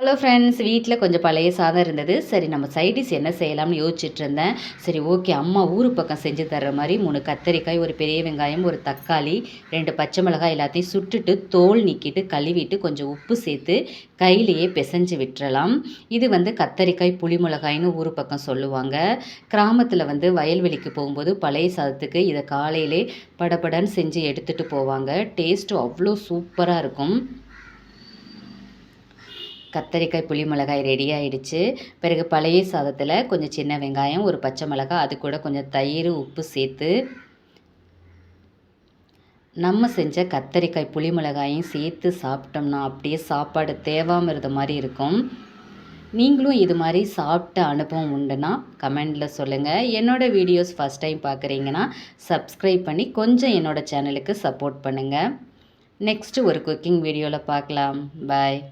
Hello friends, வீட்டில் கொஞ்சம் பழைய சாதம் இருந்தது. சரி, நம்ம சைட் டிஷ் என்ன செய்யலாம்னு யோசிச்சுட்டு இருந்தேன். சரி, ஓகே, அம்மா ஊர் பக்கம் செஞ்சு தர்ற மாதிரி 3 கத்தரிக்காய், ஒரு பெரிய வெங்காயம், ஒரு தக்காளி, 2 பச்சை மிளகாய் எல்லாத்தையும் சுட்டுட்டு தோல் நீக்கிட்டு கழுவிட்டு கொஞ்சம் உப்பு சேர்த்து கையிலேயே பிசைஞ்சு விட்டுறலாம். இது கத்தரிக்காய் புளி மிளகாய்னு ஊர் பக்கம் சொல்லுவாங்க. கிராமத்தில் வயல்வெளிக்கு போகும்போது பழைய சாதத்துக்கு இதை காலையிலே படபடன்னு செஞ்சு எடுத்துகிட்டு போவாங்க. டேஸ்ட்டும் அவ்வளோ சூப்பராக இருக்கும். கத்தரிக்காய் புளி மிளகாய் ரெடி ஆகிடுச்சு. பிறகு பழைய சாதத்தில் கொஞ்சம் சின்ன வெங்காயம், ஒரு பச்சை மிளகாய், அது கூட கொஞ்சம் தயிர், உப்பு சேர்த்து நம்ம செஞ்ச கத்தரிக்காய் புளி மிளகாயும் சேர்த்து சாப்பிட்டோம்னா அப்படியே சாப்பாடு தேவாமல் இருந்த மாதிரி இருக்கும். நீங்களும் இது மாதிரி சாப்பிட்ட அனுபவம் உண்டுன்னா கமெண்டில் சொல்லுங்கள். என்னோடய வீடியோஸ் ஃபஸ்ட் டைம் பார்க்குறீங்கன்னா சப்ஸ்கிரைப் பண்ணி கொஞ்சம் என்னோடய சேனலுக்கு சப்போர்ட் பண்ணுங்கள். நெக்ஸ்ட்டு ஒரு குக்கிங் வீடியோவில் பார்க்கலாம். பாய்.